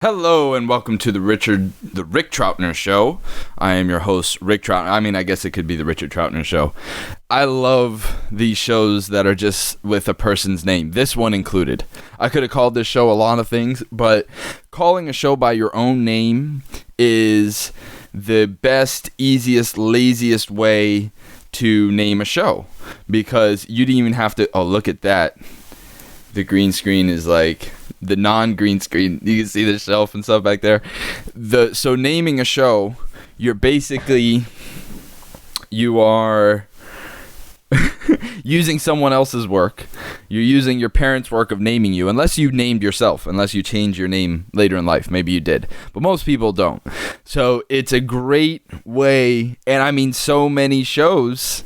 Hello and welcome to the Rick Troutner Show. I am your host, Rick Troutner. I mean, I guess it could be the Richard Troutner Show. I love these shows that are just with a person's name, this one included. I could have called this show a lot of things, but calling a show by your own name is the best, easiest, laziest way to name a show, because you didn't even have to, oh, look at that. The green screen is like the non-green screen. You can see the shelf and stuff back there. So naming a show, you are using someone else's work. You're using your parents' work of naming you, unless you named yourself, unless you change your name later in life. Maybe you did, but most people don't. So it's a great way, and I mean so many shows.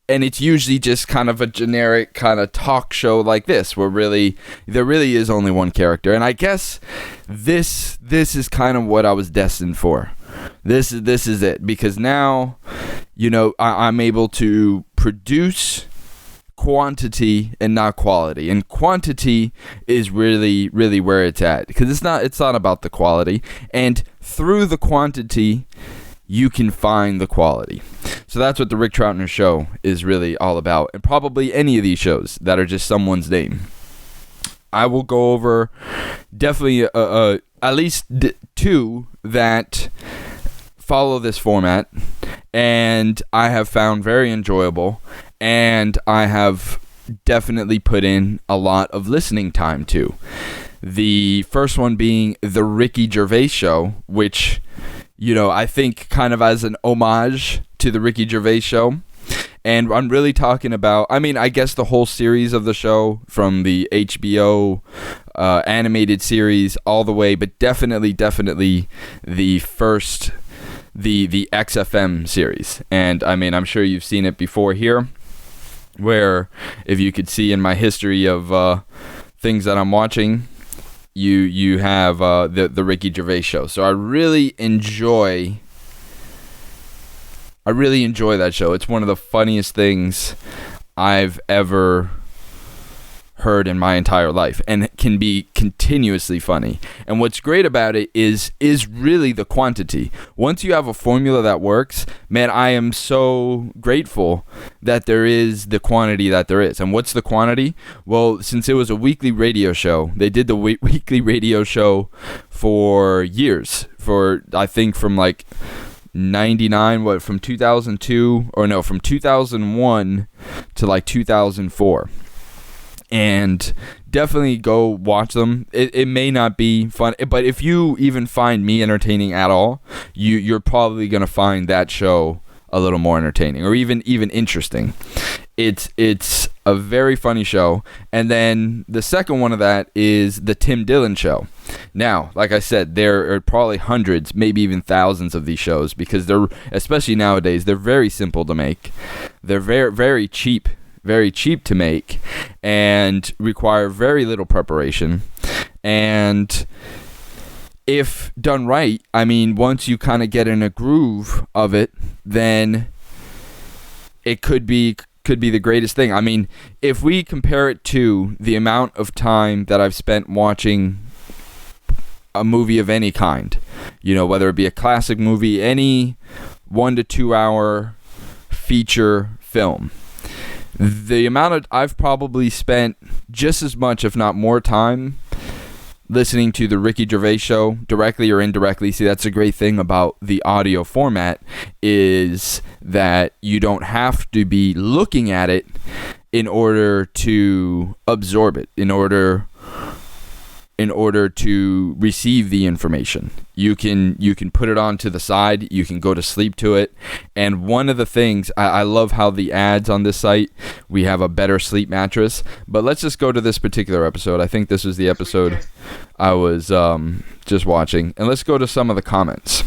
And it's usually just kind of a generic kind of talk show like this, where there really is only one character. And I guess this is kind of what I was destined for. This is it, because now, I'm able to produce quantity and not quality. And quantity is really, really where it's at, because it's not about the quality. And through the quantity, you can find the quality. So that's what the Rick Troutner Show is really all about, and probably any of these shows that are just someone's name. I will go over definitely at least two that follow this format, and I have found very enjoyable, and I have definitely put in a lot of listening time to. The first one being the Ricky Gervais Show, which I think kind of as an homage to the Ricky Gervais Show. And I'm really talking about, I guess the whole series of the show, from the HBO animated series all the way, but definitely the first, the XFM series. And I'm sure you've seen it before here, where if you could see in my history of things that I'm watching, you have the Ricky Gervais Show. So I really enjoy that show. It's one of the funniest things I've ever heard in my entire life, and it can be continuously funny. And what's great about it is really the quantity. Once you have a formula that works, man, I am so grateful that there is the quantity that there is. And what's the quantity? Well, since it was a weekly radio show, they did the weekly radio show for years, I think from like 99, from 2002, from 2001 to like 2004. And definitely go watch them. It may not be fun, but if you even find me entertaining at all, you're probably going to find that show a little more entertaining, or even interesting. It's a very funny show. And then the second one of that is the Tim Dillon Show. Now, like I said, there are probably hundreds, maybe even thousands of these shows, because they're, especially nowadays, they're very simple to make. They're very, very cheap to make, and require very little preparation. And if done right, once you kind of get in a groove of it, then it could be the greatest thing. If we compare it to the amount of time that I've spent watching a movie of any kind, whether it be a classic movie, any 1 to 2 hour feature film, the amount I've probably spent just as much, if not more time, listening to the Ricky Gervais Show, directly or indirectly. See, that's a great thing about the audio format, is that you don't have to be looking at it in order to absorb it, in order to receive the information. You can put it on to the side, you can go to sleep to it. And one of the things, I love how the ads on this site, we have a better sleep mattress. But let's just go to this particular episode. I think this was the episode I was just watching. And let's go to some of the comments.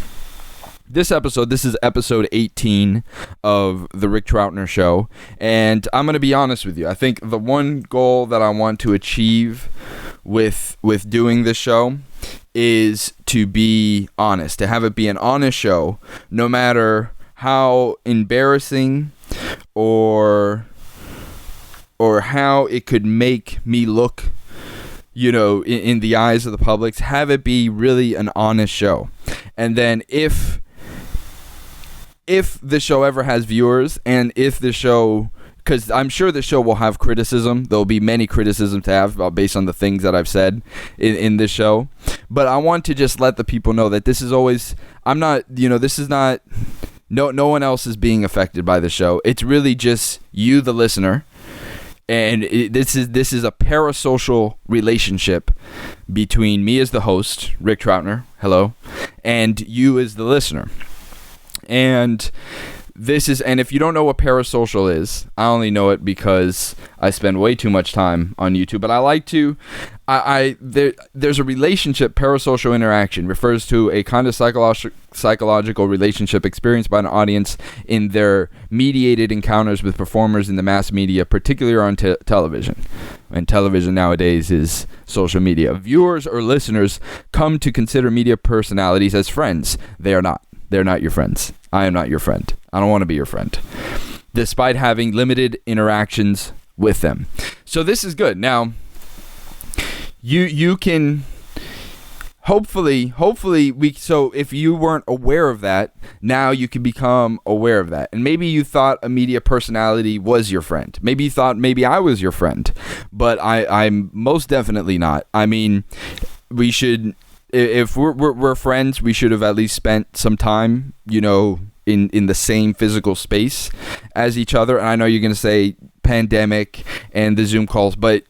This is episode 18 of the Rick Troutner Show. And I'm going to be honest with you. I think the one goal that I want to achieve with doing this show is to be honest, to have it be an honest show, no matter how embarrassing or how it could make me look, in the eyes of the public. Have it be really an honest show. And then if the show ever has viewers, and if the show, because I'm sure the show will have criticism. There'll be many criticisms to have based on the things that I've said in this show. But I want to just let the people know that this is always, I'm not, this is not, no one else is being affected by the show. It's really just you, the listener. And this is a parasocial relationship between me as the host, Rick Troutner, hello, and you as the listener. And if you don't know what parasocial is, I only know it because I spend way too much time on YouTube, but I like to, there's a relationship. Parasocial interaction refers to a kind of psychological relationship experienced by an audience in their mediated encounters with performers in the mass media, particularly on television. And television nowadays is social media. Viewers or listeners come to consider media personalities as friends. They are not. They're not your friends. I am not your friend. I don't want to be your friend, despite having limited interactions with them. So this is good. Now, you can hopefully so if you weren't aware of that, now you can become aware of that. And maybe you thought a media personality was your friend. Maybe you thought maybe I was your friend, but I'm most definitely not. I mean, we should, if we're friends, we should have at least spent some time, in the same physical space as each other. And I know you're going to say pandemic and the Zoom calls, but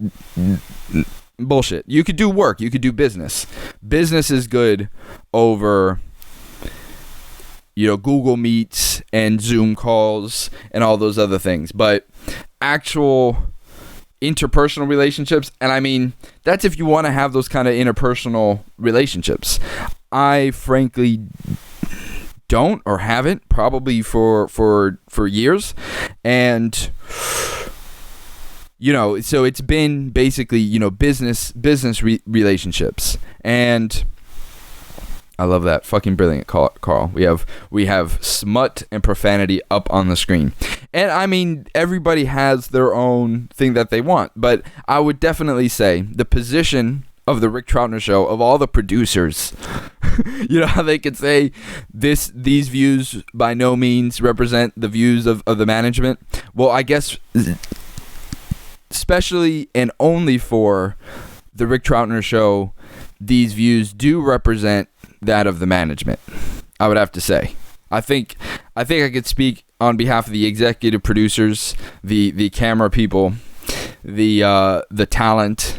bullshit. You could do work. You could do business. Business is good over, Google Meets and Zoom calls and all those other things. But actual interpersonal relationships, and I mean, that's if you want to have those kind of interpersonal relationships. I frankly don't, or haven't, probably for years. And so it's been basically business relationships. And I love that. Fucking brilliant, Carl. We have smut and profanity up on the screen. And I mean, everybody has their own thing that they want, but I would definitely say the position of the Rick Troutner Show, of all the producers, how they could say these views by no means represent the views of the management. Well, I guess especially and only for the Rick Troutner Show, these views do represent that of the management, I would have to say. I think I could speak on behalf of the executive producers, the camera people, the talent,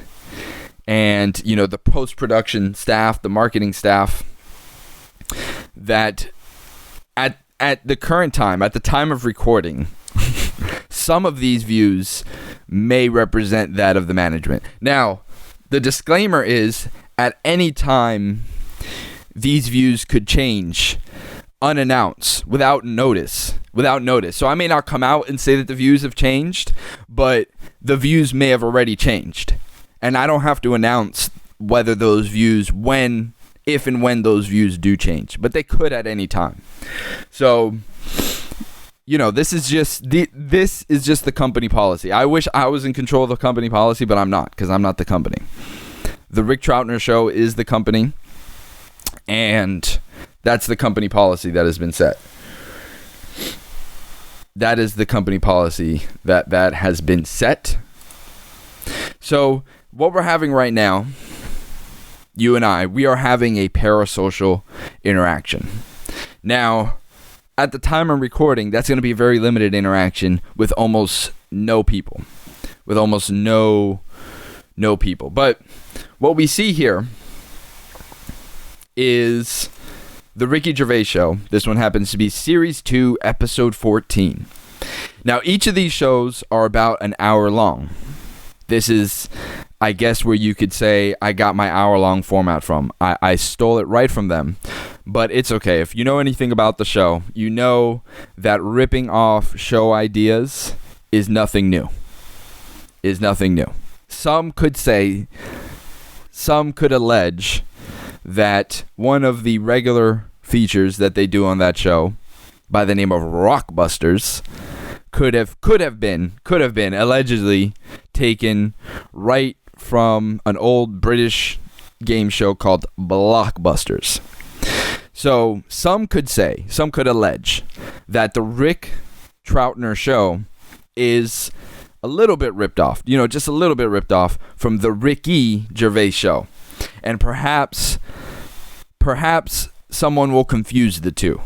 and the post-production staff, the marketing staff, that at the current time, at the time of recording, some of these views may represent that of the management. Now, the disclaimer is, at any time, these views could change unannounced, without notice. So I may not come out and say that the views have changed, but the views may have already changed. And I don't have to announce whether those views, if and when those views do change. But they could at any time. So, this is just the company policy. I wish I was in control of the company policy, but I'm not, because I'm not the company. The Rick Troutner Show is the company, and that's the company policy that has been set. That is the company policy that has been set. So what we're having right now, you and I, we are having a parasocial interaction. Now, at the time I'm recording, that's going to be a very limited interaction with almost no people. But what we see here is the Ricky Gervais Show. This one happens to be Series 2, Episode 14. Now, each of these shows are about an hour long. This is, I guess, where you could say I got my hour-long format from. I stole it right from them. But it's okay. If you know anything about the show, you know that ripping off show ideas is nothing new. Some could allege that one of the regular features that they do on that show, by the name of Rockbusters, could have been allegedly taken right from an old British game show called Blockbusters. So some could allege that the Rick Troutner show is a little bit ripped off, just a little bit ripped off from the Ricky Gervais show. And perhaps someone will confuse the two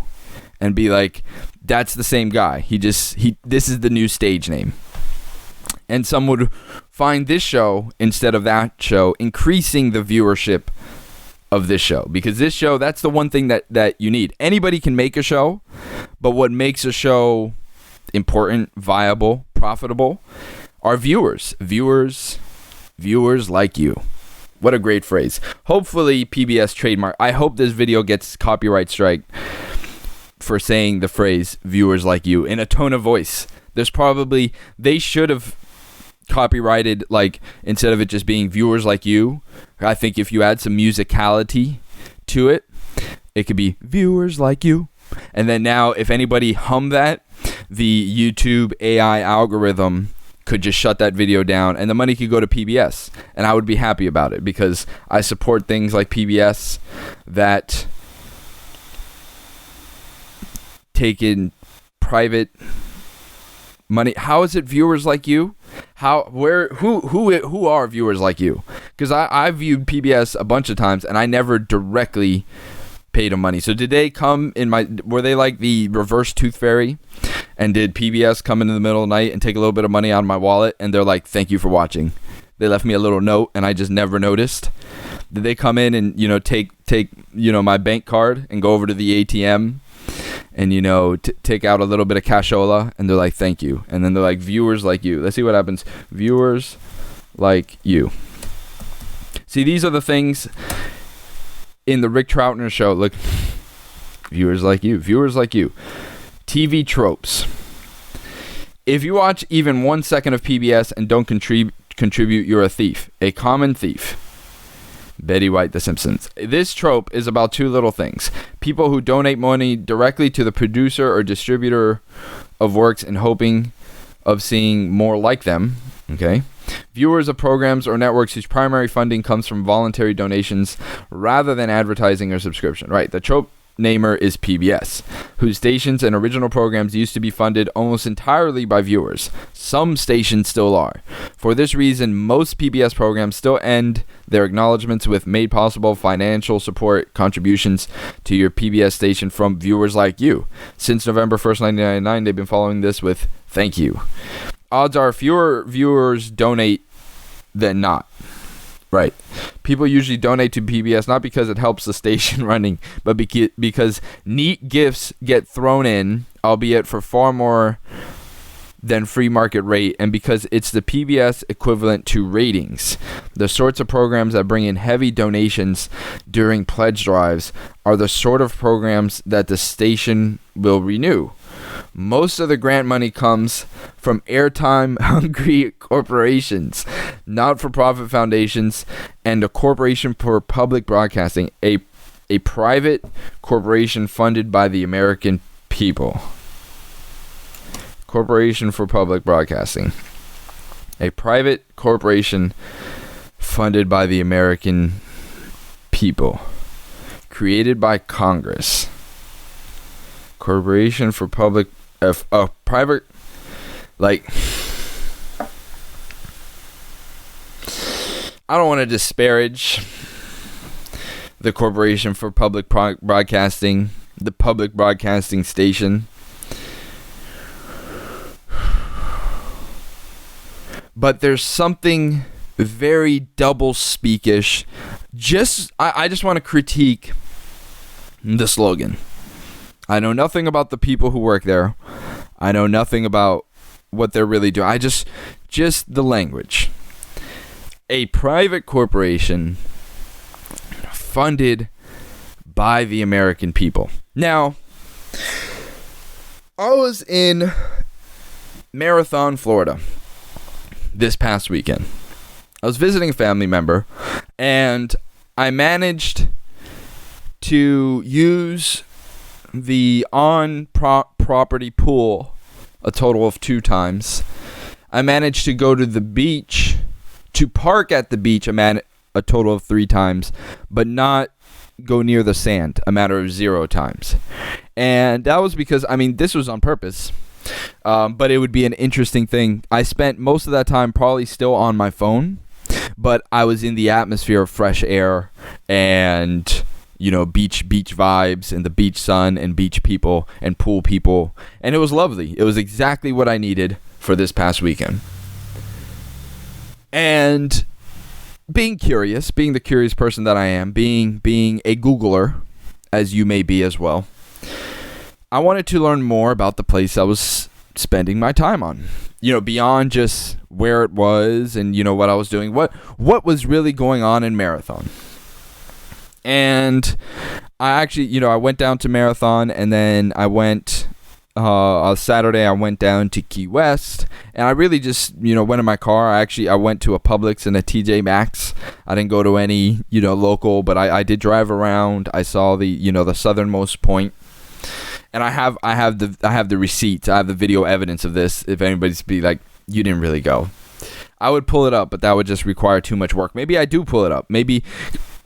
and be like, that's the same guy. This is the new stage name. And some would find this show instead of that show, increasing the viewership of this show. Because this show, that's the one thing that you need. Anybody can make a show, but what makes a show important, viable, profitable are viewers. Viewers like you. What a great phrase. Hopefully PBS trademark. I hope this video gets copyright strike for saying the phrase viewers like you in a tone of voice. They should have copyrighted, like, instead of it just being viewers like you, I think if you add some musicality to it, it could be viewers like you. And then now if anybody hum that, the YouTube AI algorithm could just shut that video down and the money could go to PBS. And I would be happy about it because I support things like PBS that take in private money. How is it viewers like you? Who are viewers like you? Because I viewed PBS a bunch of times and I never directly paid them money. So did they come were they like the reverse tooth fairy? And did PBS come into the middle of the night and take a little bit of money out of my wallet and they're like, thank you for watching? They left me a little note and I just never noticed. Did they come in and take my bank card and go over to the ATM and take out a little bit of cashola and they're like, thank you? And then they're like, viewers like you. Let's see what happens. Viewers like you. See, these are the things in the Rick Troutner show. Look, viewers like you. TV tropes. If you watch even 1 second of PBS and don't contribute, you're a thief. A common thief. Betty White, The Simpsons. This trope is about two little things. People who donate money directly to the producer or distributor of works in hoping of seeing more like them. Okay. Viewers of programs or networks whose primary funding comes from voluntary donations rather than advertising or subscription. Right. The trope namer is PBS, whose stations and original programs used to be funded almost entirely by viewers. Some stations still are. For this reason, most PBS programs still end their acknowledgments with made possible financial support contributions to your PBS station from viewers like you. Since November 1st, 1999, they've been following this with thank you. Odds are fewer viewers donate than not. Right. People usually donate to PBS not because it helps the station running, but because neat gifts get thrown in, albeit for far more than free market rate, and because it's the PBS equivalent to ratings. The sorts of programs that bring in heavy donations during pledge drives are the sort of programs that the station will renew. Most of the grant money comes from airtime-hungry corporations, not-for-profit foundations, and a corporation for public broadcasting, a private corporation funded by the American people. Corporation for Public Broadcasting. A private corporation funded by the American people. Created by Congress. Corporation for Public... private... Like... I don't want to disparage the Corporation for Public Broadcasting, the public broadcasting station. But there's something very double-speakish. I just want to critique the slogan. I know nothing about the people who work there. I know nothing about what they're really doing. Just the language. A private corporation funded by the American people. Now, I was in Marathon, Florida this past weekend. I was visiting a family member, and I managed to use the on-property pool a total of 2 times. I managed to go to the beach to park at the beach a total of 3 times, but not go near the sand a matter of 0 times. And that was because, I mean, this was on purpose. But it would be an interesting thing. I spent most of that time probably still on my phone, but I was in the atmosphere of fresh air and, you know, beach vibes and the beach sun and beach people and pool people. And it was lovely. It was exactly what I needed for this past weekend. And being curious, being the curious person that I am, being a Googler, as you may be as well, I wanted to learn more about the place I was spending my time on. You know, beyond just where it was and, you know, what I was doing. What was really going on in Marathon. And I actually, you know, I went down to Marathon, and then I went on Saturday I went down to Key West, and I really just, you know, went in my car. I went to a Publix and a TJ Maxx. I didn't go to any, you know, local, but I did drive around. I saw the, you know, the southernmost point. And I have the receipts. I have the video evidence of this. If anybody's be like, you didn't really go, I would pull it up, but that would just require too much work. Maybe I do pull it up. Maybe.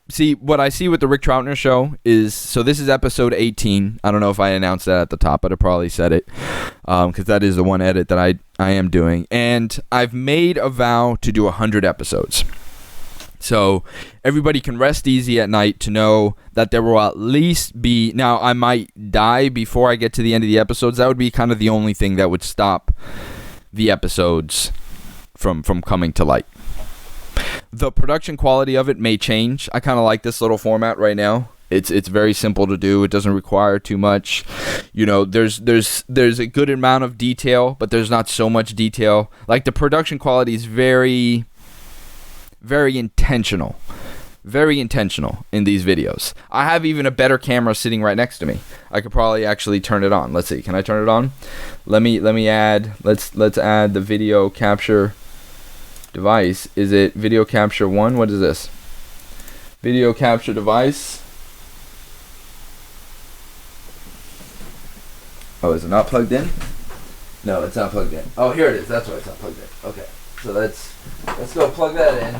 See, what I see with the Rick Troutner show is, so this is episode 18. I don't know if I announced that at the top, but I probably said it, because that is the one edit that I am doing. And I've made a vow to do 100 episodes. So everybody can rest easy at night to know that there will at least be, now I might die before I get to the end of the episodes. That would be kind of the only thing that would stop the episodes from coming to light. The production quality of it may change. I kind of like this little format right now. It's very simple to do. It doesn't require too much. You know, there's a good amount of detail, but there's not so much detail. Like, the production quality is very, very intentional. Very intentional in these videos. I have even a better camera sitting right next to me. I could probably actually turn it on. Let's see. Can I turn it on? Let me add. Let's add the video capture device. Is it video capture 1? What is this? Video capture device. Oh, is it not plugged in? No, it's not plugged in. Oh, here it is. That's why it's not plugged in. Okay, so let's go plug that in.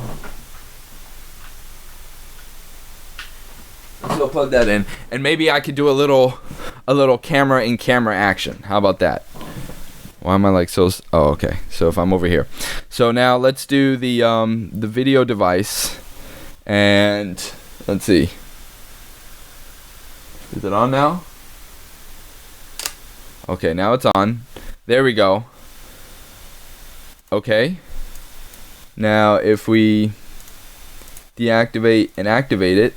Let's go plug that in, and maybe I could do a little camera in camera action. How about that? Why am I like so? Oh, okay. So if I'm over here, so now let's do the video device, and let's see. Is it on now? Okay, now it's on. There we go. Okay. Now if we deactivate and activate it,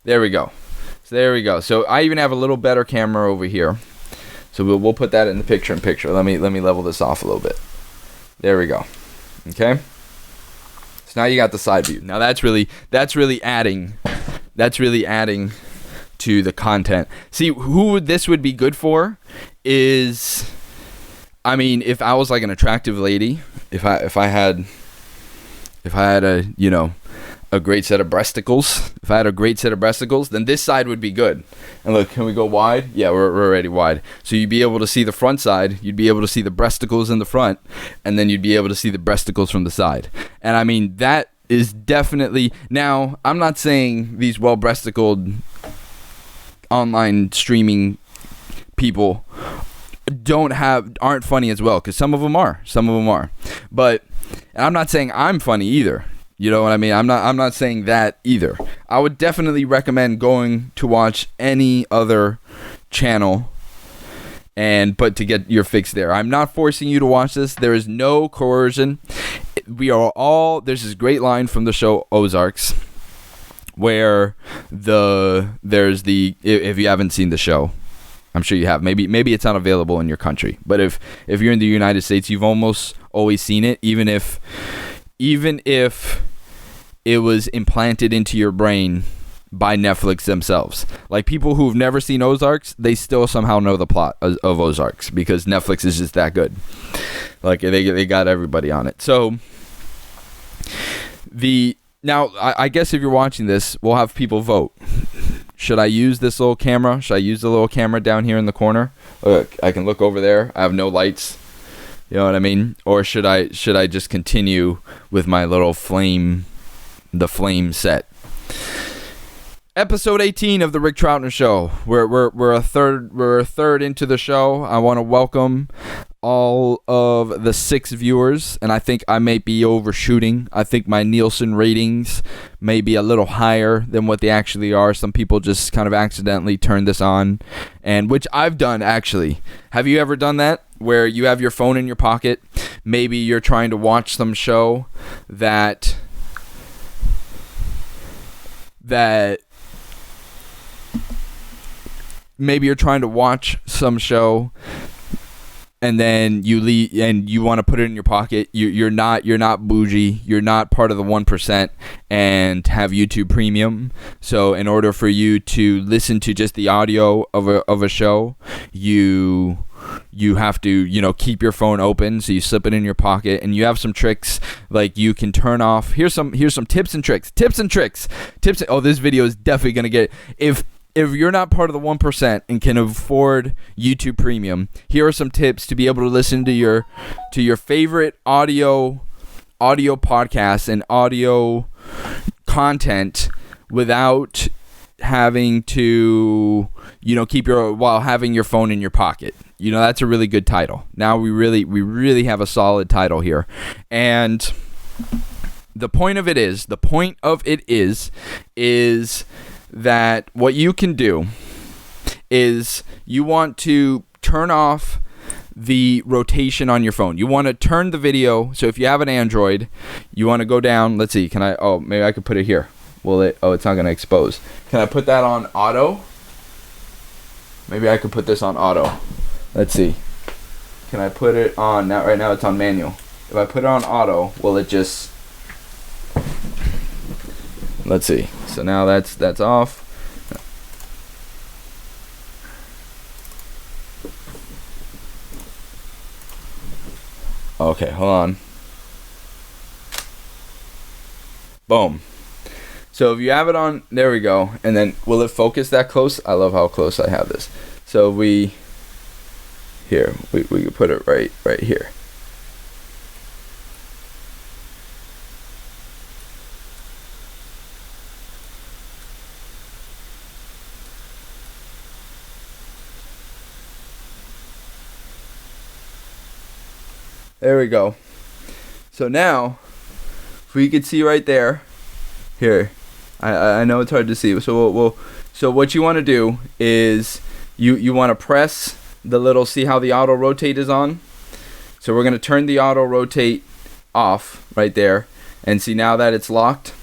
there we go. So there we go. So I even have a little better camera over here. So we'll put that in the picture-in-picture. Let me level this off a little bit. There we go. Okay. So now you got the side view. Now that's really adding to the content. See, who this would be good for is, I mean, if I was like an attractive lady, if I had a, you know, a great set of breasticles. If I had a great set of breasticles, then this side would be good. And look, can we go wide? Yeah, we're already wide. So you'd be able to see the front side. You'd be able to see the breasticles in the front, and then you'd be able to see the breasticles from the side. And I mean, that is definitely, now I'm not saying these well-breasticled online streaming people aren't funny as well, because some of them are. But, and I'm not saying I'm funny either. You know what I mean? I'm not saying that either. I would definitely recommend going to watch any other channel, but to get your fix there. I'm not forcing you to watch this. There is no coercion. There's this great line from the show Ozarks, where if you haven't seen the show, I'm sure you have. Maybe it's not available in your country, but if you're in the United States, you've almost always seen it, even if it was implanted into your brain by Netflix themselves. Like, people who've never seen Ozarks, they still somehow know the plot of Ozarks, because Netflix is just that good. Like, they got everybody on it. So now I guess if you're watching this, we'll have people vote. Should I use this little camera? Should I use the little camera down here in the corner? Look, I can look over there. I have no lights. You know what I mean? Or should I just continue with my little flame set? Episode 18 of the Rick Troutner Show. We're a third into the show. I want to welcome all of the 6 viewers, and I think I may be overshooting. I think my Nielsen ratings may be a little higher than what they actually are. Some people just kind of accidentally turn this on, and which I've done actually. Have you ever done that? Where you have your phone in your pocket, maybe you're trying to watch some show that maybe you're trying to watch some show and then you leave and you want to put it in your pocket. You're not bougie. You're not part of the 1% and have YouTube Premium. So in order for you to listen to just the audio of a show, you have to, keep your phone open. So you slip it in your pocket, and you have some tricks. Like you can turn off. Here's some tips and tricks. Oh, this video is definitely gonna get if you're not part of the 1% and can afford YouTube Premium, here are some tips to be able to listen to your favorite audio podcasts and audio content without having to while having your phone in your pocket. That's a really good title. Now we really have a solid title here. And the point of it is that what you can do is you want to turn off the rotation on your phone. You want to turn the video. So if you have an Android, you want to go down. Let's see. Maybe I could put it here. It's not going to expose. Can I put that on auto? Maybe I could put this on auto. Let's see. Can I put it on now? Right now it's on manual. If I put it on auto, will it just... Let's see. So now that's off. Okay, hold on. Boom. So if you have it on, there we go. And then will it focus that close? I love how close I have this. So we can put it right here. There we go. So now, if we could see right there, here, I know it's hard to see. So so what you want to do is you want to press the little, see how the auto rotate is on? So we're going to turn the auto rotate off right there, and see now that it's locked.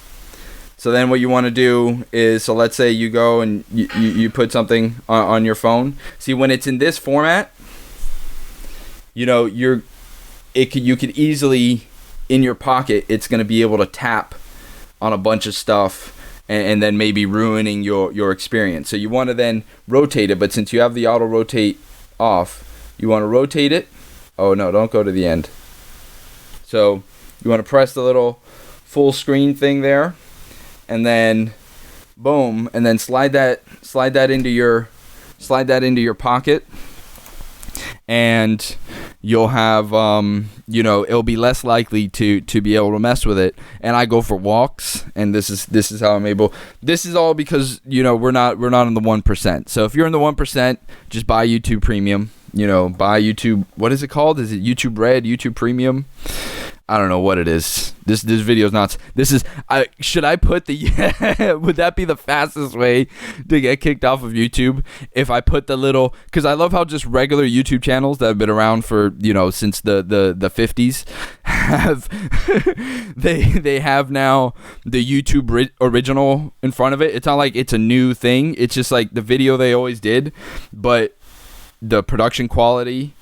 So then what you want to do is, so let's say you go and you put something on your phone. See, when it's in this format, you could easily, in your pocket, it's going to be able to tap on a bunch of stuff and then maybe ruining your experience. So you want to then rotate it, but since you have the auto rotate off, you want to rotate it. Oh no, don't go to the end. So you want to press the little full screen thing there, and then boom, and then slide that into your pocket, and you'll have it'll be less likely to be able to mess with it. And I go for walks, and this is how I'm able. This is all because we're not in the 1%. So if you're in the 1%, just buy YouTube Premium. Buy YouTube. What is it called? Is it YouTube Red, YouTube Premium? I don't know what it is. This video is not. This is. Should I put the? Would that be the fastest way to get kicked off of YouTube? If I put the little, because I love how just regular YouTube channels that have been around for since the 50s have they have now the YouTube original in front of it. It's not like it's a new thing. It's just like the video they always did, but the production quality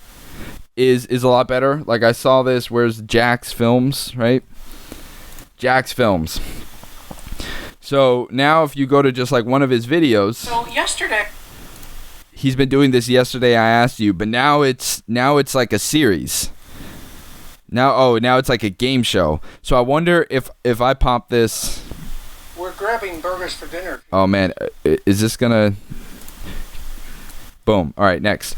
is a lot better. Like I saw this, where's Jack's Films, right? Jack's Films. So now if you go to just like one of his videos. So yesterday. He's been doing this yesterday, I asked you, but now it's like a series. Now it's like a game show. So I wonder if I pop this. We're grabbing burgers for dinner. Oh man, is this gonna? Boom. All right, next.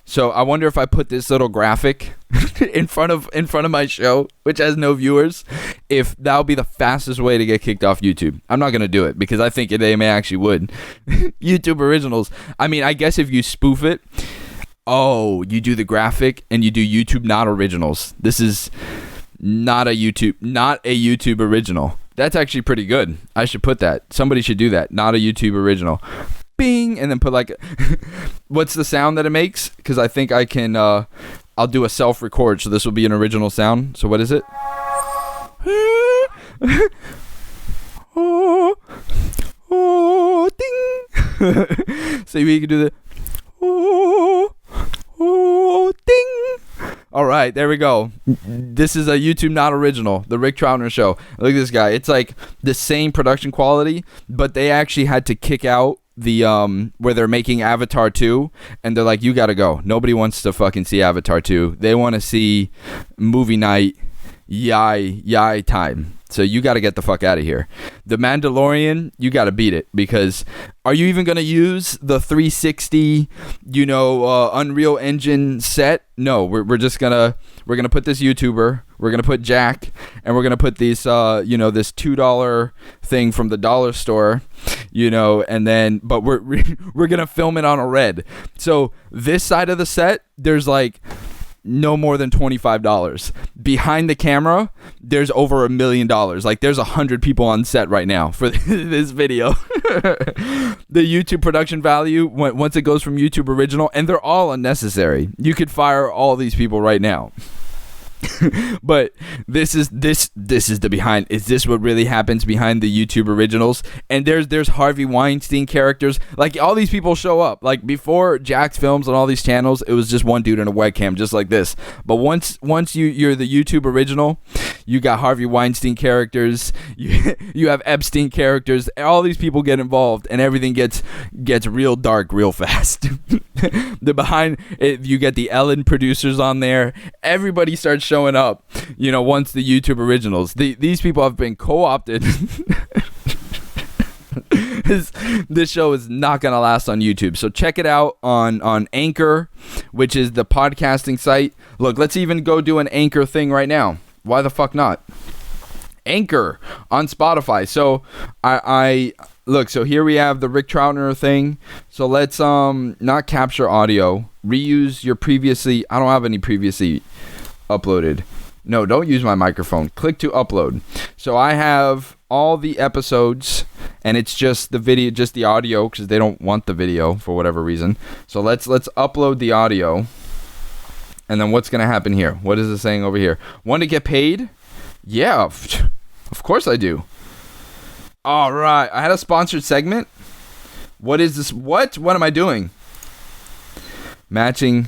So I wonder if I put this little graphic in front of my show, which has no viewers, if that'll be the fastest way to get kicked off YouTube. I'm not gonna do it because I think they may actually would. YouTube originals. I mean, I guess if you spoof it, you do the graphic and you do YouTube not originals. This is not a YouTube original. That's actually pretty good. I should put that. Somebody should do that. Not a YouTube original. Bing, and then put like what's the sound that it makes? Because I think I can I'll do a self-record, so this will be an original sound. So what is it? Ding. So we can do the ding. All right, there we go. This is a YouTube not original, the Rick Troutner Show. Look at this guy. It's like the same production quality, but they actually had to kick out the where they're making Avatar 2, and they're like, you gotta go. Nobody wants to fucking see Avatar 2. They want to see movie night, yai time. So you got to get the fuck out of here. The Mandalorian, you got to beat it, because are you even going to use the 360, Unreal Engine set? No, we're just going to put this YouTuber, we're going to put Jack, and we're going to put these, this $2 thing from the dollar store, and then, but we're going to film it on a red. So this side of the set, there's like no more than $25. Behind the camera, there's over $1 million. Like, there's 100 people on set right now for this video. The YouTube production value, once it goes from YouTube original, and they're all unnecessary. You could fire all these people right now. But this is the behind. Is this what really happens behind the YouTube originals? And there's Harvey Weinstein characters. Like, all these people show up. Like, before Jack's Films on all these channels, it was just one dude in a webcam, just like this. But once you're the YouTube original, you got Harvey Weinstein characters. You have Epstein characters. All these people get involved, and everything gets real dark real fast. The behind it, you get the Ellen producers on there. Everybody starts showing up, once the YouTube originals. These people have been co-opted. This show is not gonna last on YouTube, so check it out on Anchor, which is the podcasting site. Look, let's even go do an Anchor thing right now. Why the fuck not? Anchor on Spotify. So I look, so here we have the Rick Troutner thing. So let's not capture audio. Reuse your previously. I don't have any previously uploaded. No, don't use my microphone. Click to upload. So I have all the episodes, and it's just the video, just the audio, because they don't want the video for whatever reason. So let's upload the audio. And then what's gonna happen here? What is it saying over here? Want to get paid? Yeah, of course I do. All right, I had a sponsored segment. What is this? What am I doing? Matching.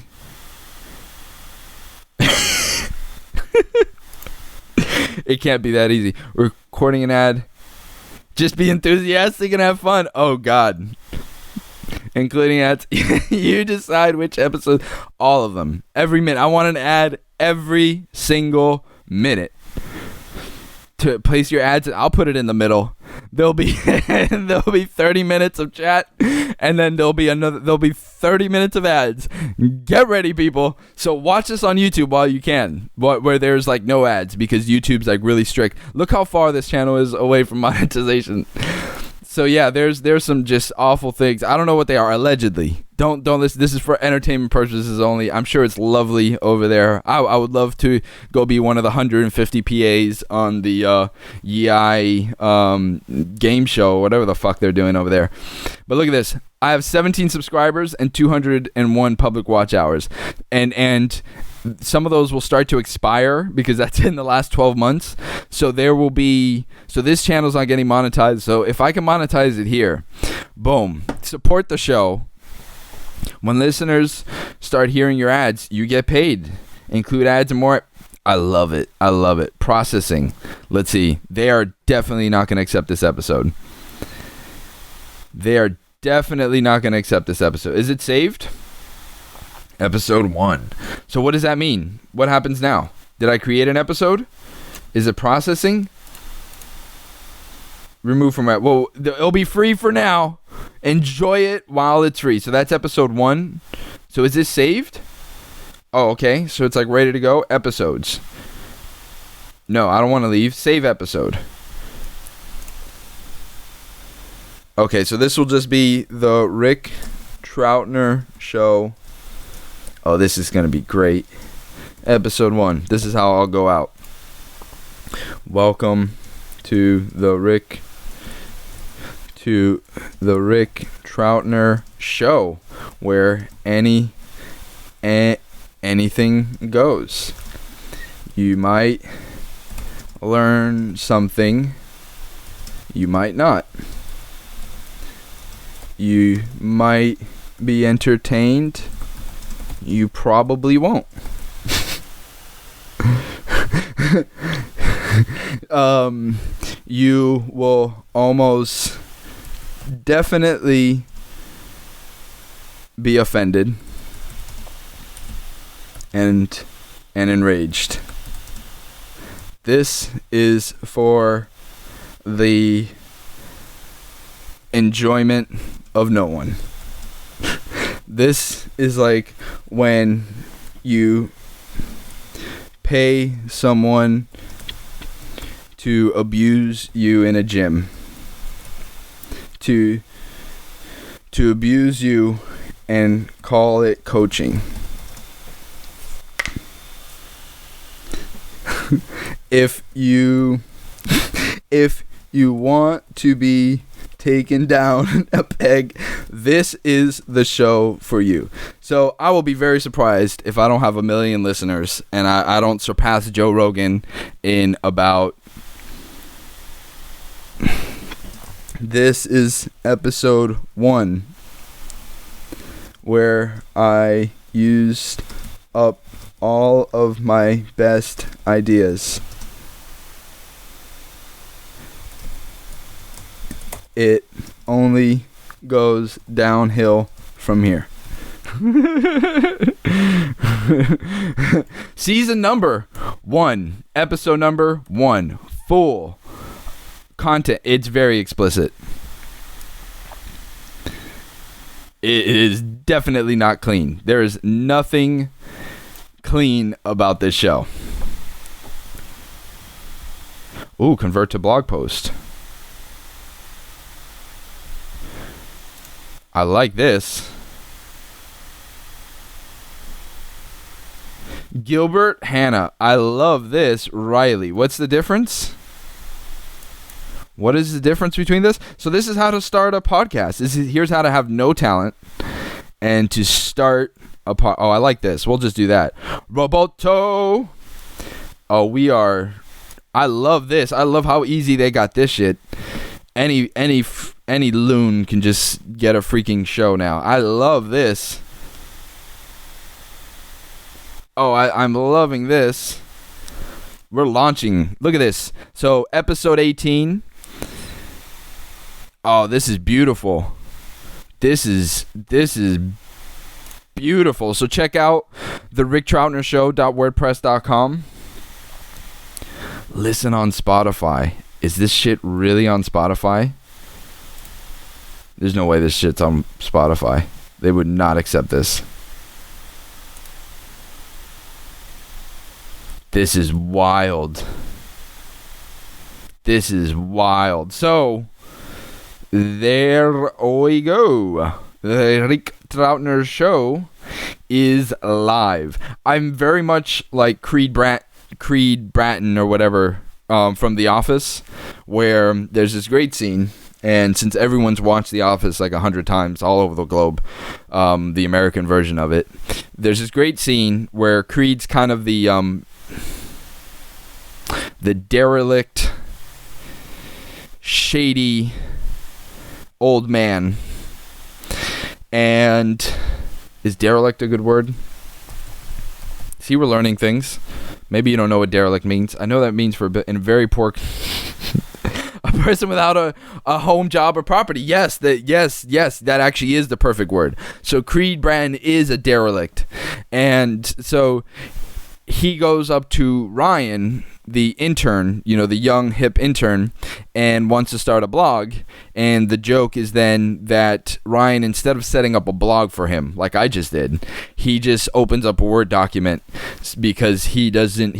It can't be that easy. Recording an ad. Just be enthusiastic and have fun. Oh, God. Including ads. You decide which episode. All of them. Every minute. I want an ad every single minute. To place your ads, I'll put it in the middle. There'll be 30 minutes of chat, and then there'll be 30 minutes of ads. Get ready, people. So watch this on YouTube while you can, where there's like no ads, because YouTube's like really strict. Look how far this channel is away from monetization. So yeah, there's some just awful things. I don't know what they are, allegedly. Don't listen. This is for entertainment purposes only. I'm sure it's lovely over there. I would love to go be one of the 150 PAs on the game show, whatever the fuck they're doing over there. But look at this. I have 17 subscribers and 201 public watch hours. And some of those will start to expire because that's in the last 12 months. So this channel's not getting monetized. So if I can monetize it here, boom, support the show. When listeners start hearing your ads, you get paid. Include ads and more. I love it. Processing. Let's see. They are definitely not going to accept this episode. Is it saved? Episode 1. So what does that mean? What happens now? Did I create an episode? Is it processing? Remove from it. Well, it'll be free for now. Enjoy it while it's free. So that's episode 1. So is this saved? Oh, okay. So it's like ready to go. Episodes. No, I don't want to leave. Save episode. Okay, so this will just be the Rick Troutner Show. Oh, this is going to be great. Episode 1. This is how I'll go out. Welcome to the Rick Troutner Show, where anything goes. You might learn something. You might not. You might be entertained. You probably won't. You will almost definitely be offended and enraged. This is for the enjoyment of no one. This is like when you pay someone to abuse you in a gym, to abuse you and call it coaching. If you want to be taken down a peg, this is the show for you. So I will be very surprised if I don't have 1 million listeners and I don't surpass Joe Rogan in about... This is episode 1, where I used up all of my best ideas. It only goes downhill from here. Season number 1, episode number 1, full content. It's very explicit. It is definitely not clean. There is nothing clean about this show. Ooh, convert to blog post. I like this. Gilbert Hannah. I love this. Riley. What's the difference? What is the difference between this? So this is how to start a podcast. Here's how to have no talent and to start a Oh, I like this. We'll just do that. Roboto. Oh, I love this. I love how easy they got this shit. Any loon can just get a freaking show now. I love this. Oh, I'm loving this. We're launching. Look at this. So episode 18. Oh, this is beautiful. This is beautiful. So check out the ricktroutnershow.wordpress.com. Listen on Spotify. Is this shit really on Spotify? There's no way this shit's on Spotify. They would not accept this. This is wild. This is wild. So, there we go. The Rick Troutner Show is live. I'm very much like Creed Bratton or whatever from The Office, where there's this great scene, and since everyone's watched The Office like 100 times all over the globe, the American version of it, there's this great scene where Creed's kind of the derelict, shady old man. And is derelict a good word? See, we're learning things. Maybe you don't know what derelict means. I know that means for in very poor a person without a home, job, or property. Yes, that actually is the perfect word. So Creed Bratton is a derelict. And so he goes up to Ryan, the intern, the young hip intern, and wants to start a blog. And the joke is then that Ryan, instead of setting up a blog for him like I just did, he just opens up a Word document because he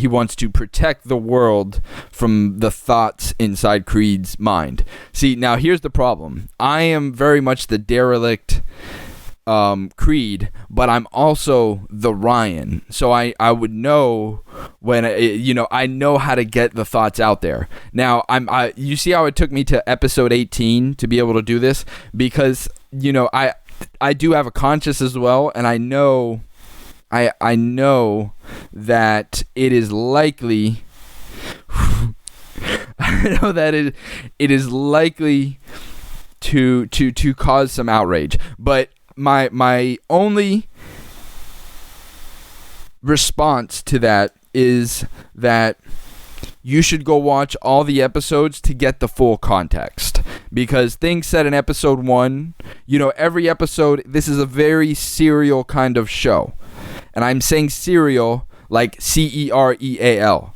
wants to protect the world from the thoughts inside Creed's mind. See, now here's the problem. I am very much the derelict Creed, but I'm also the Ryan, so I would know when I know how to get the thoughts out there. Now you see how it took me to episode 18 to be able to do this, because I do have a conscience as well, and I know that it is likely I know that it is likely to cause some outrage, but my only response to that is that you should go watch all the episodes to get the full context, because things said in episode 1, every episode, this is a very serial kind of show, and I'm saying serial like cereal,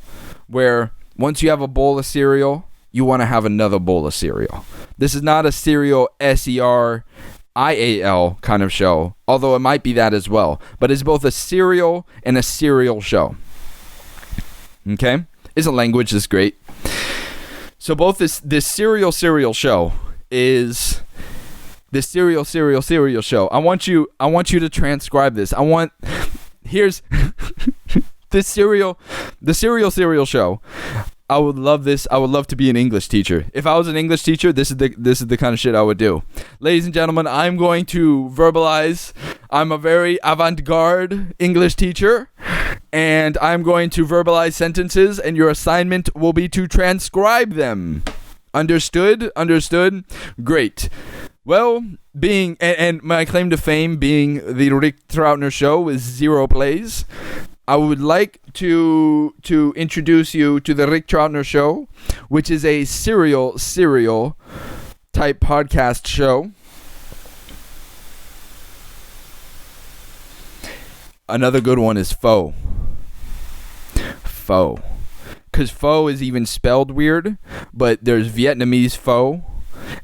where once you have a bowl of cereal, you want to have another bowl of cereal. This is not a serial serial kind of show, although it might be that as well, but it's both a serial and a serial show. Okay? Isn't language this great? So both this serial show is this serial show. I want you to transcribe this. Here's the serial show. I would love this. I would love to be an English teacher. If I was an English teacher, this is the kind of shit I would do. Ladies and gentlemen, I'm going to verbalize. I'm a very avant-garde English teacher, and I'm going to verbalize sentences, and your assignment will be to transcribe them. Understood? Great. Well, and my claim to fame being the Rick Troutner Show is 0 plays. I would like to introduce you to the Rick Troutner Show, which is a serial type podcast show. Another good one is Pho. Because pho is even spelled weird, but there's Vietnamese pho,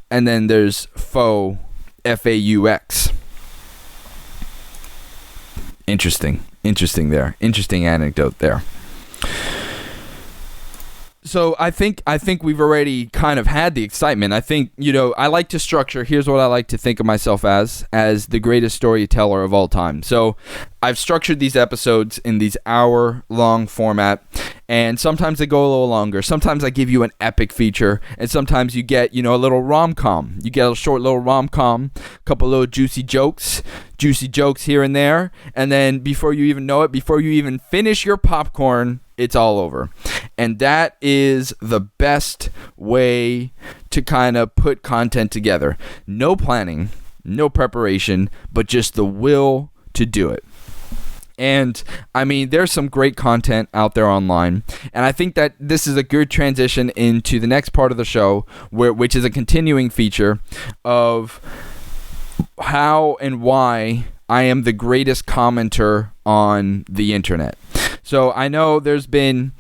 and then there's pho, F-A-U-X. Interesting there. Interesting anecdote there. So I think we've already kind of had the excitement. I think, I like to structure. Here's what I like to think of myself as the greatest storyteller of all time. So I've structured these episodes in these hour-long format, and sometimes they go a little longer. Sometimes I give you an epic feature, and sometimes you get, a little rom-com. You get a short little rom-com, a couple little juicy jokes here and there, and then before you even know it, before you even finish your popcorn, it's all over. And that is the best way to kind of put content together. No planning, no preparation, but just the will to do it. And I mean, there's some great content out there online, and I think that this is a good transition into the next part of the show, which is a continuing feature of how and why I am the greatest commenter on the internet. So I know there's been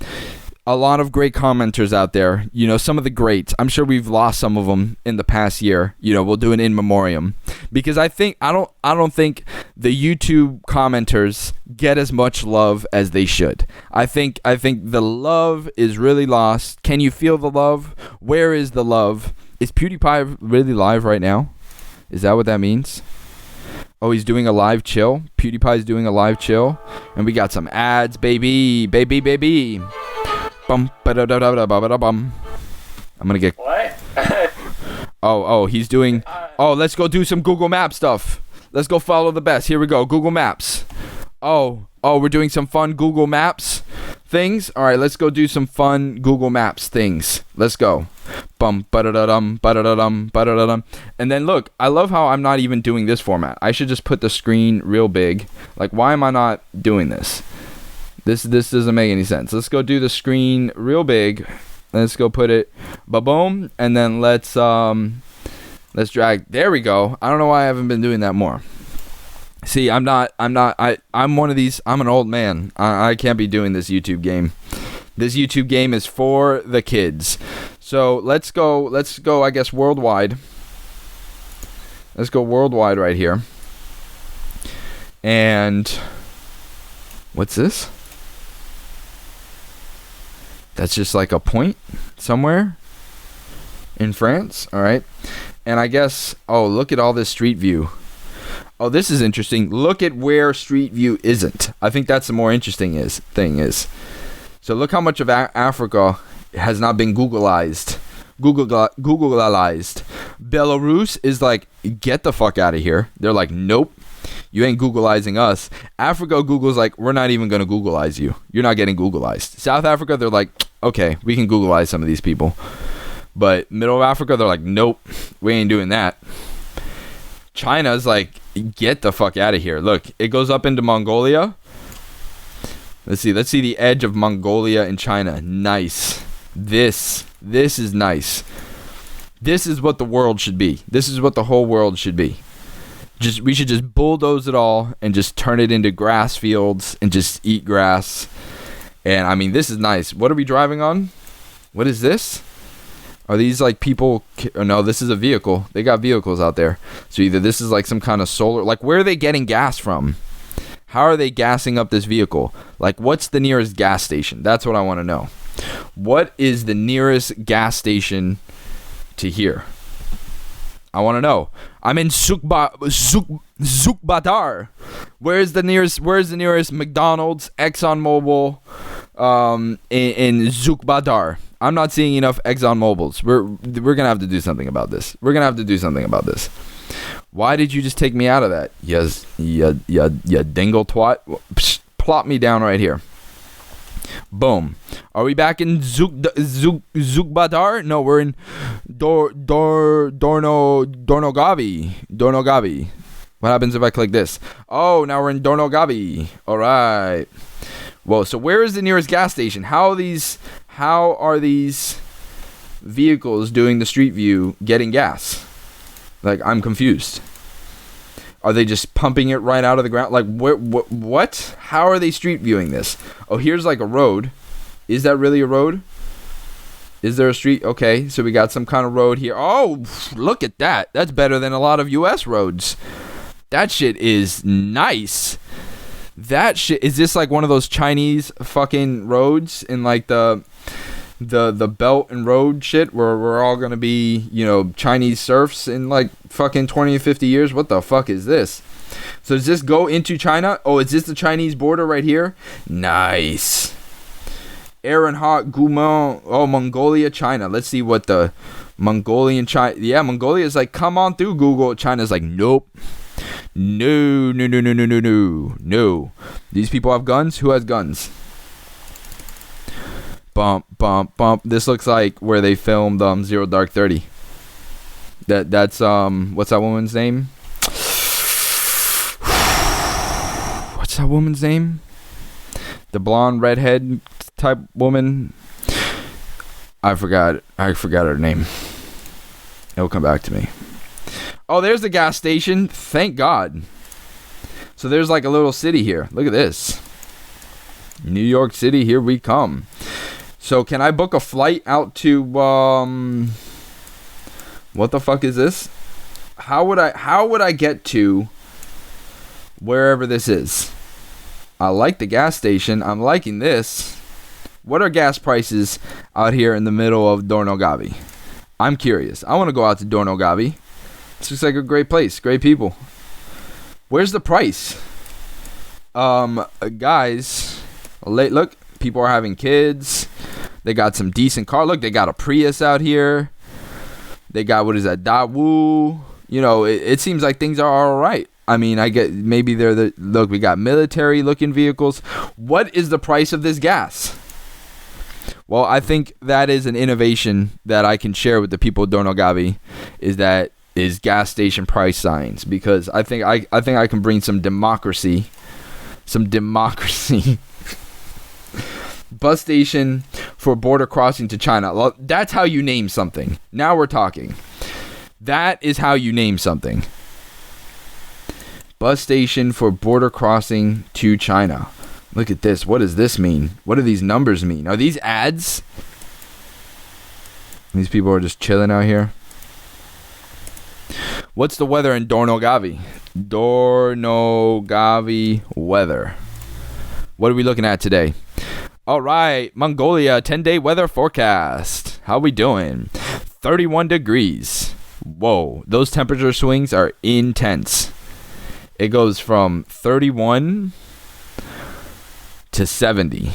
a lot of great commenters out there, some of the greats. I'm sure we've lost some of them in the past year. We'll do an in memoriam, because I don't think the YouTube commenters get as much love as they should. I think the love is really lost. Can you feel the love? Where is the love? Is PewDiePie really live right now? Is that what that means? Oh, he's doing a live chill. PewDiePie's doing a live chill, and we got some ads, baby. Bum, ba-da-da-da-da-ba-da-bum. I'm gonna get. What? He's doing. Let's go do some Google Maps stuff. Let's go follow the best. Here we go. Google Maps. We're doing some fun Google Maps things. All right, let's go do some fun Google Maps things. Let's go. Bum, ba-da-da-dum, ba-da-da-dum, ba-da-da-dum. And then look, I love how I'm not even doing this format. I should just put the screen real big. Like, why am I not doing this? This doesn't make any sense. Let's go do the screen real big. Let's go put it ba-boom, and then let's drag. There we go. I don't know why I haven't been doing that more. See, I'm one of these. I'm an old man. I can't be doing this YouTube game. This YouTube game is for the kids. So let's go, I guess, worldwide. Let's go worldwide right here. And what's this? That's just like a point somewhere in France. All right. And I guess, oh, look at all this Street View. Oh, this is interesting. Look at where Street View isn't. I think that's the more interesting thing is. So look how much of Africa has not been Googleized. Googleized. Belarus is like, get the fuck out of here. They're like, nope, you ain't Googleizing us. Africa, Google's like, we're not even going to Googleize you. You're not getting Googleized. South Africa, they're like, okay, we can Googleize some of these people. But middle of Africa, they're like, nope, we ain't doing that. China's like, get the fuck out of here. Look, it goes up into Mongolia. Let's see the edge of Mongolia and China. Nice. This is nice. This is what the world should be. This is what the whole world should be. We should just bulldoze it all and just turn it into grass fields and just eat grass. And I mean, this is nice. What are we driving on? What is this? Are these like people? No, this is a vehicle. They got vehicles out there. So either this is like some kind of solar, like where are they getting gas from? How are they gassing up this vehicle? Like, what's the nearest gas station? That's what I want to know. What is the nearest gas station to here? I want to know. I'm in Zukbatar. Where's the nearest McDonald's, ExxonMobil, in Zukbatar? I'm not seeing enough ExxonMobils. We're gonna have to do something about this. Why did you just take me out of that? Yes, ya dingle twat. Psh, plop me down right here. Boom. Are we back in Zukbatar? No, we're in Dornogavi. What happens if I click this? Oh, now we're in Dornogavi. All right. Whoa. So where is the nearest gas station? How are these vehicles doing the Street View getting gas? Like, I'm confused. Are they just pumping it right out of the ground? Like, what? How are they Street Viewing this? Oh, here's like a road. Is that really a road? Is there a street? Okay, so we got some kind of road here. Oh, look at that. That's better than a lot of U.S. roads. That shit is nice. That shit, is this like one of those Chinese fucking roads in like the Belt and Road shit where we're all gonna be, Chinese serfs in like fucking 20 or 50 years? What the fuck is this? So does this go into China? Oh, is this the Chinese border right here? Nice. Ehrenhot, Guman, Mongolia, China. Let's see what the Mongolian China. Yeah, Mongolia is like, come on through, Google. China's like, nope. No. These people have guns? Who has guns? Bump. This looks like where they filmed Zero Dark 30. That's what's that woman's name? What's that woman's name? The blonde redhead type woman. I forgot her name. It'll come back to me. Oh, there's the gas station. Thank God. So there's like a little city here. Look at this. New York City, here we come. So can I book a flight out to what the fuck is this? How would I get to wherever this is? I like the gas station. I'm liking this. What are gas prices out here in the middle of Dornogavi? I'm curious. I want to go out to Dornogavi. This looks like a great place. Great people. Where's the price? Guys, look, people are having kids. They got some decent car. Look, they got a Prius out here. They got, what is that, Daewoo. It seems like things are all right. I mean, I get, maybe they're look, we got military looking vehicles. What is the price of this gas? Well, I think that is an innovation that I can share with the people of Dornogavi, is gas station price signs, because I think I can bring some democracy. Bus station for border crossing to China. That's how you name something. Now we're talking. That is how you name something. Bus station for border crossing to China. Look at this. What does this mean? What do these numbers mean? Are these ads? These people are just chilling out here. What's the weather in Dornogavi? Dornogavi weather. What are we looking at today? All right, Mongolia 10-day weather forecast. How we doing? 31 degrees. Whoa, those temperature swings are intense. It goes from 31 to 70.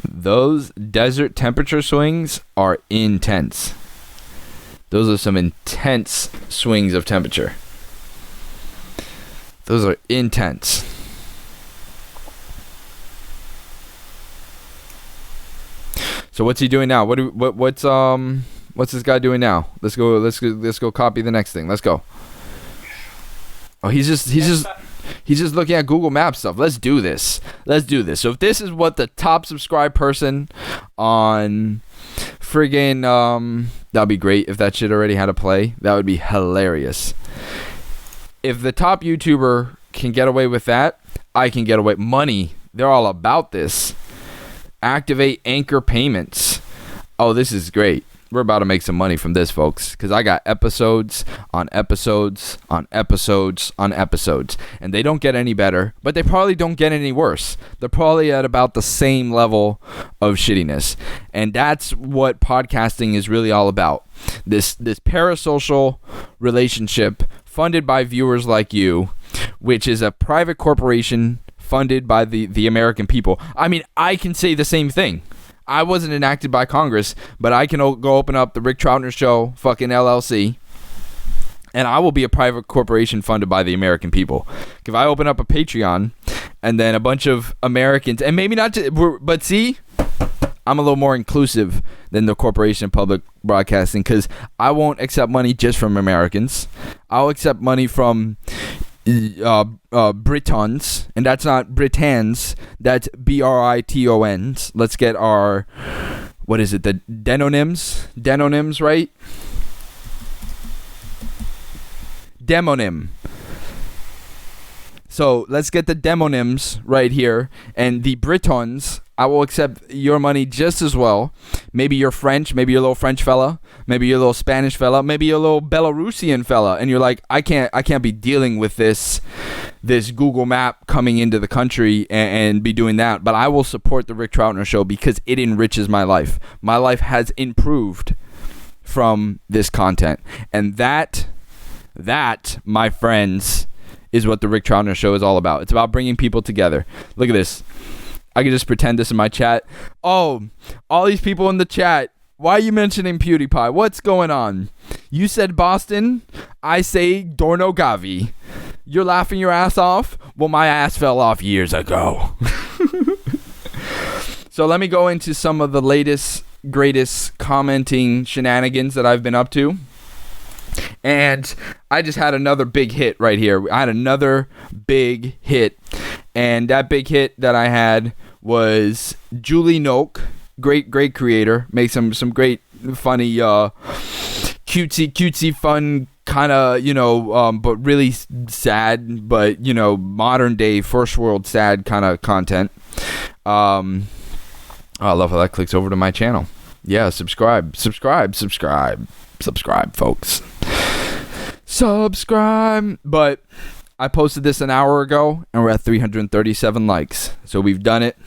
Those desert temperature swings are intense. Those are some intense swings of temperature. Those are intense. So what's he doing now? What's this guy doing now? Let's go copy the next thing. Let's go. Oh, he's just looking at Google Maps stuff. Let's do this. So if this is what the top subscribed person on friggin' that'd be great if that shit already had a play. That would be hilarious. If the top YouTuber can get away with that, I can get away. Money. They're all about this. Activate anchor payments. Oh, this is great. We're about to make some money from this, folks, because I got episodes on episodes on episodes on episodes, and they don't get any better, but they probably don't get any worse. They're probably at about the same level of shittiness, and that's what podcasting is really all about. This parasocial relationship funded by viewers like you, which is a private corporation funded by the American people. I mean, I can say the same thing. I wasn't enacted by Congress, but I can go open up the Rick Troutner Show fucking LLC, and I will be a private corporation funded by the American people. If I open up a Patreon, and then a bunch of Americans, and maybe not, but see, I'm a little more inclusive than the Corporation of Public Broadcasting, because I won't accept money just from Americans. I'll accept money from Britons, and that's not Britons, that's Britons. Let's get our, what is it, the denonyms, right? Demonym. So let's get the demonyms right here, and the Britons, I will accept your money just as well. Maybe you're French, maybe you're a little French fella, maybe you're a little Spanish fella, maybe you're a little Belarusian fella, and you're like, I can't be dealing with this Google map coming into the country and be doing that. But I will support the Rick Troutner Show because it enriches my life. My life has improved from this content, and that, my friends, is what the Rick Troutner Show is all about. It's about bringing people together. Look at this. I can just pretend this in my chat. Oh, all these people in the chat. Why are you mentioning PewDiePie? What's going on? You said Boston. I say Dornogavi. You're laughing your ass off? Well, my ass fell off years ago. So let me go into some of the latest, greatest commenting shenanigans that I've been up to. And I just had another big hit right here. I had another big hit. And that big hit that I had was Julie Noak, great creator, makes some great, funny, cutesy, fun, kind of, but really sad, but, modern day, first world sad kind of content. I love how that clicks over to my channel. Yeah, subscribe, folks. Subscribe. But I posted this an hour ago, and we're at 337 likes. So we've done it.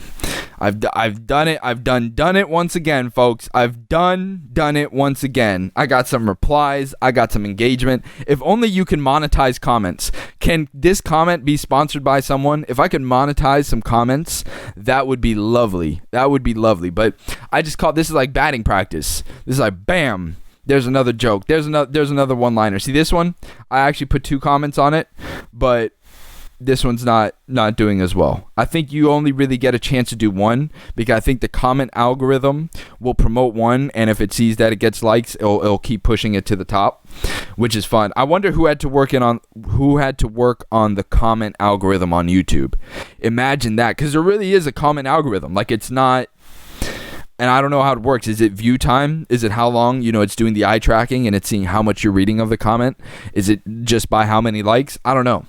I've done it. I've done it once again, folks. I've done it once again. I got some replies. I got some engagement. If only you can monetize comments. Can this comment be sponsored by someone? If I could monetize some comments, that would be lovely. But I just call this is like batting practice. This is like bam. There's another joke. There's another one-liner. See this one? I actually put 2 comments on it, but this one's not doing as well. I think you only really get a chance to do one because I think the comment algorithm will promote one, and if it sees that it gets likes, it'll keep pushing it to the top, which is fun. I wonder who had to work on the comment algorithm on YouTube. Imagine that, because there really is a comment algorithm. Like, it's not and I don't know how it works. Is it view time? Is it how long, it's doing the eye tracking and it's seeing how much you're reading of the comment? Is it just by how many likes? I don't know.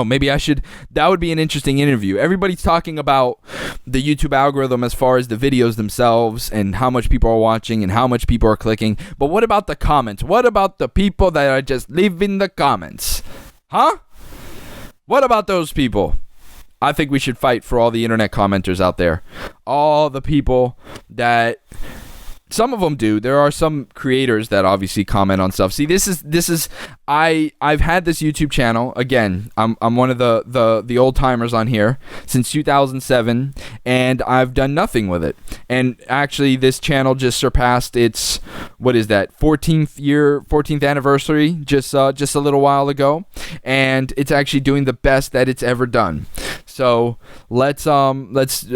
Maybe I should. That would be an interesting interview. Everybody's talking about the YouTube algorithm as far as the videos themselves and how much people are watching and how much people are clicking. But what about the comments? What about the people that are just leaving the comments? Huh? What about those people? I think we should fight for all the internet commenters out there. All the people that... Some of them do. There are some creators that obviously comment on stuff. See, this is I've had this YouTube channel. Again, I'm one of the old timers on here since 2007, and I've done nothing with it. And actually, this channel just surpassed its 14th anniversary just a little while ago, and it's actually doing the best that it's ever done. So let's a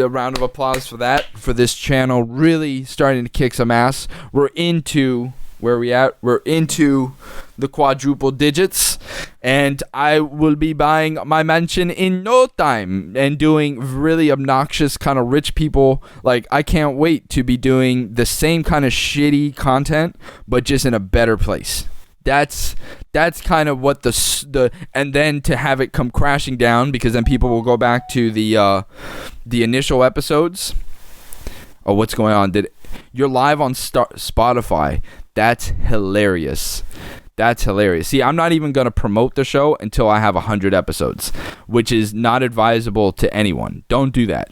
round of applause for that, for this channel really starting to kick some ass. We're into where we at? We're into the quadruple digits, and I will be buying my mansion in no time and doing really obnoxious kind of rich people. Like, I can't wait to be doing the same kind of shitty content, but just in a better place. That's kind of what the and then to have it come crashing down, because then people will go back to the initial episodes. Oh, what's going on? You're live on Spotify? That's hilarious. That's hilarious. See, I'm not even going to promote the show until I have 100 episodes, which is not advisable to anyone. Don't do that.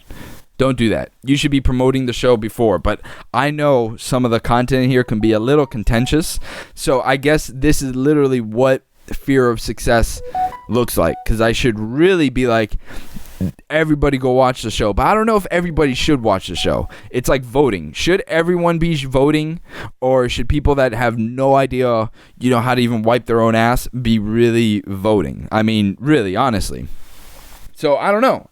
Don't do that. You should be promoting the show before, but I know some of the content here can be a little contentious, so I guess this is literally what fear of success looks like, because I should really be like, everybody go watch the show. But I don't know if everybody should watch the show. It's like voting. Should everyone be voting, or should people that have no idea, how to even wipe their own ass be really voting? I mean, really, honestly. So I don't know.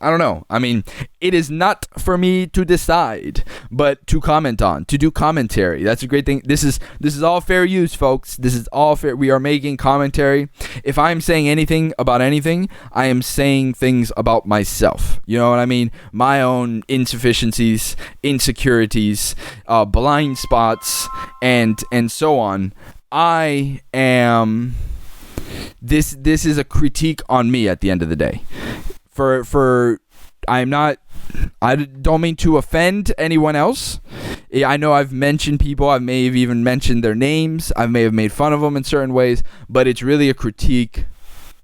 I mean, it is not for me to decide, but to comment on, to do commentary. That's a great thing. This is all fair use, folks. This is all fair. We are making commentary. If I'm saying anything about anything, I am saying things about myself. You know what I mean? My own insufficiencies, insecurities, blind spots, and so on. I am. This is a critique on me at the end of the day. I don't mean to offend anyone else. I know I've mentioned people. I may have even mentioned their names. I may have made fun of them in certain ways, but it's really a critique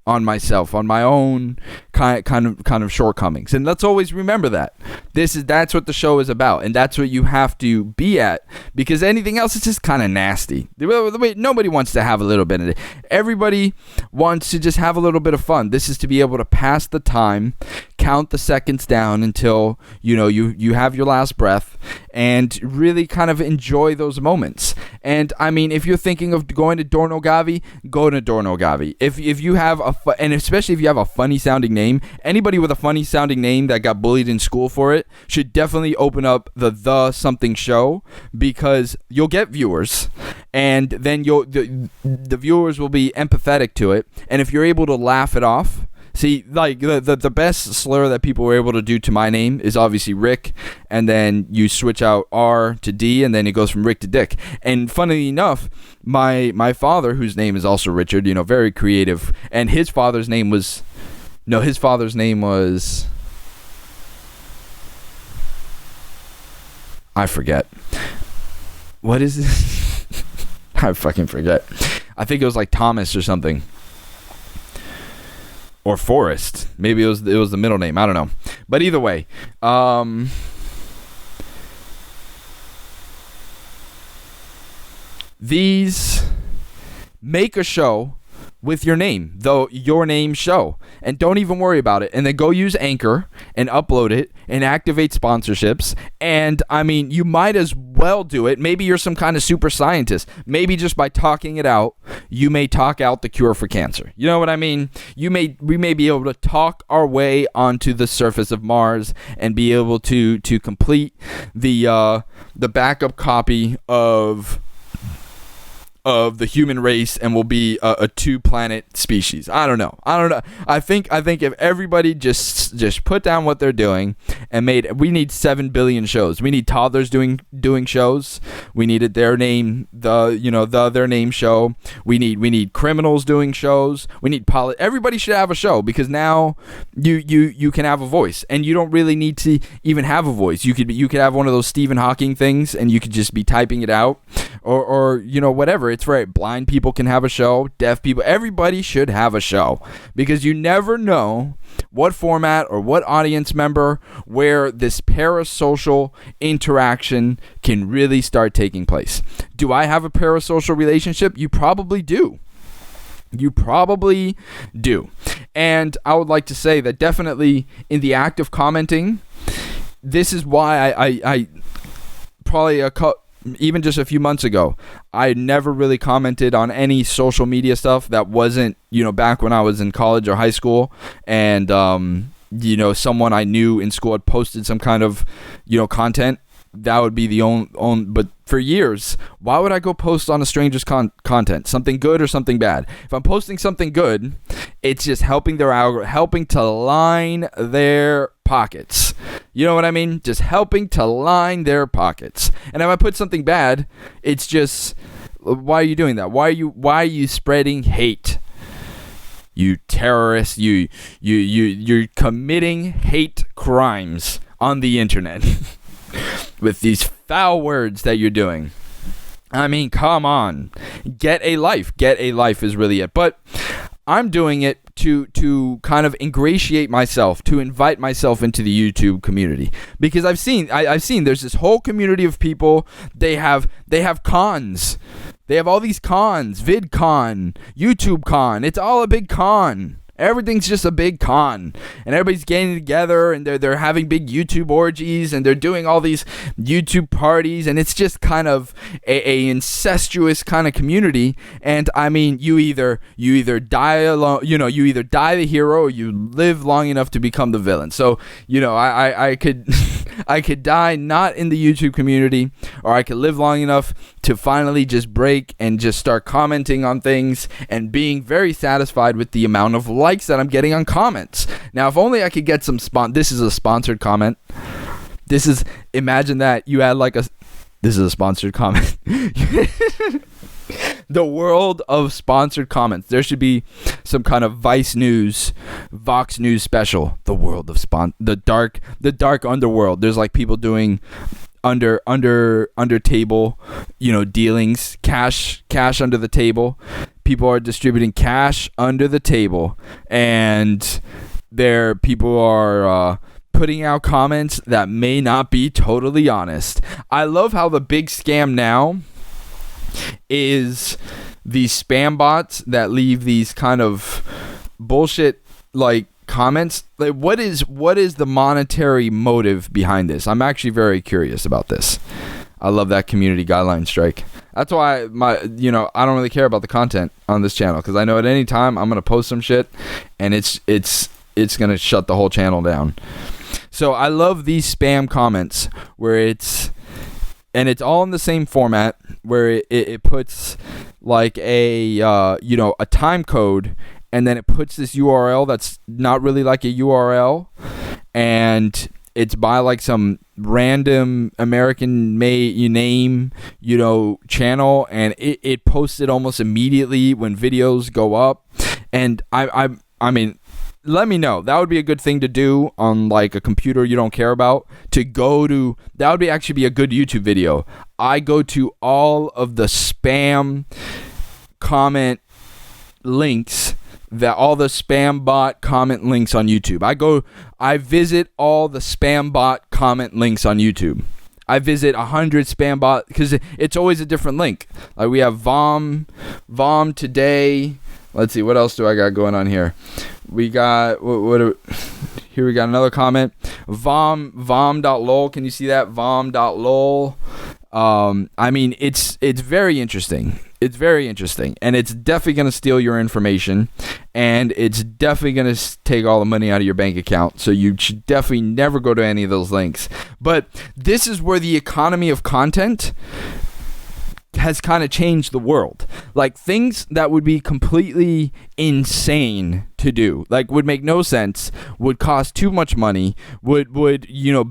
on myself, on my own kind of shortcomings. And let's always remember that. That's what the show is about, and that's what you have to be at, because anything else is just kind of nasty. Nobody wants to have a little bit of it. Everybody wants to just have a little bit of fun. This is to be able to pass the time, count the seconds down until you have your last breath, and really kind of enjoy those moments. And I mean, if you're thinking of going to Dornogavi, go to Dornogavi. If you have and especially if you have a funny sounding name, anybody with a funny sounding name that got bullied in school for it should definitely open up the something show, because you'll get viewers, and then the viewers will be empathetic to it, and if you're able to laugh it off. See, like, the best slur that people were able to do to my name is obviously Rick, and then you switch out R to D, and then it goes from Rick to Dick. And funnily enough, my father, whose name is also Richard, very creative, and his father's name was... I forget. What is this? I fucking forget. I think it was like Thomas or something. Or Forrest. Maybe it was the middle name. I don't know. But either way, these make a show with your name, though your name show, and don't even worry about it, and then go use Anchor and upload it and activate sponsorships. And I mean, you might as well do it. Maybe you're some kind of super scientist. Maybe just by talking it out, you may talk out the cure for cancer. You know what I mean? We may be able to talk our way onto the surface of Mars and be able to complete the backup copy of of the human race and will be a 2-planet species. I don't know. I think if everybody just put down what they're doing and we need 7 billion shows. We need toddlers doing shows. We needed their name, their name show. We need criminals doing shows. We need everybody should have a show, because now you can have a voice, and you don't really need to even have a voice. You could have one of those Stephen Hawking things, and you could just be typing it out, or whatever. It's right. Blind people can have a show. Deaf people. Everybody should have a show, because you never know what format or what audience member where this parasocial interaction can really start taking place. Do I have a parasocial relationship? You probably do. And I would like to say that definitely in the act of commenting, this is why I probably even just a few months ago, I never really commented on any social media stuff that wasn't, back when I was in college or high school, and, someone I knew in school had posted some kind of, content. That would be the only, but for years, why would I go post on a stranger's content? Something good or something bad? If I'm posting something good, it's just helping to line their pockets. You know what I mean? Just helping to line their pockets. And if I put something bad, it's just, why are you doing that? Why are you spreading hate? You terrorist, you're committing hate crimes on the internet with these foul words that you're doing. I mean, come on. Get a life. Get a life is really it. But I'm doing it to kind of ingratiate myself, to invite myself into the YouTube community, because I've seen there's this whole community of people. They have cons. They have all these cons, VidCon, YouTubeCon. It's all a big con. Everything's just a big con, and everybody's getting together, and they're having big YouTube orgies, and they're doing all these YouTube parties, and it's just kind of a incestuous kind of community. And I mean, you either die alone, you either die the hero, or you live long enough to become the villain. So I could I could die not in the YouTube community, or I could live long enough to finally just break and just start commenting on things and being very satisfied with the amount of likes that I'm getting on comments. Now, if only I could get some this is a sponsored comment. Imagine that you had this is a sponsored comment. The world of sponsored comments. There should be some kind of Vox News special. The world of the dark underworld. There's people doing under table, dealings, cash under the table. People are distributing cash under the table, and people are putting out comments that may not be totally honest. I love how the big scam now is these spam bots that leave these kind of bullshit comments. What is the monetary motive behind this? I'm actually very curious about this. I love that community guideline strike. That's why I don't really care about the content on this channel, because I know at any time I'm gonna post some shit and it's gonna shut the whole channel down. So I love these spam comments where it's all in the same format, where it puts a time code, and then it puts this URL that's not really like a URL, and it's by some random American name, channel, and it posts it almost immediately when videos go up. And I mean, let me know. That would be a good thing to do on a computer you don't care about. That would actually be a good YouTube video. I go to all of the spam comment links, all the spam bot comment links on YouTube. I visit all the spam bot comment links on YouTube. I visit 100 spam bot, because it's always a different link. We have Vom today. Let's see, what else do I got going on here? We got here we got another comment. Vom.lol. Can you see that? Vom.lol. I mean, it's very interesting. It's very interesting, and it's definitely going to steal your information, and it's definitely going to take all the money out of your bank account. So you should definitely never go to any of those links. But this is where the economy of content has kind of changed the world. Like, things that would be completely insane to do, like would make no sense, would cost too much money, would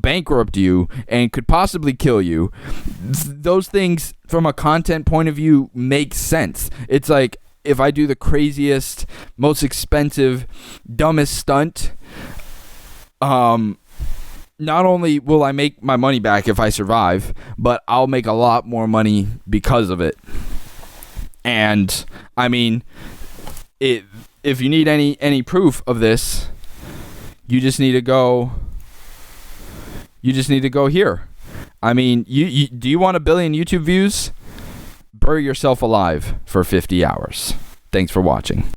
bankrupt you and could possibly kill you. Those things from a content point of view make sense. It's like, if I do the craziest, most expensive, dumbest stunt, not only will I make my money back if I survive, but I'll make a lot more money because of it. And I mean, if you need any proof of this, you just need to go here. I mean, do you want 1 billion YouTube views? Bury yourself alive for 50 hours. Thanks for watching.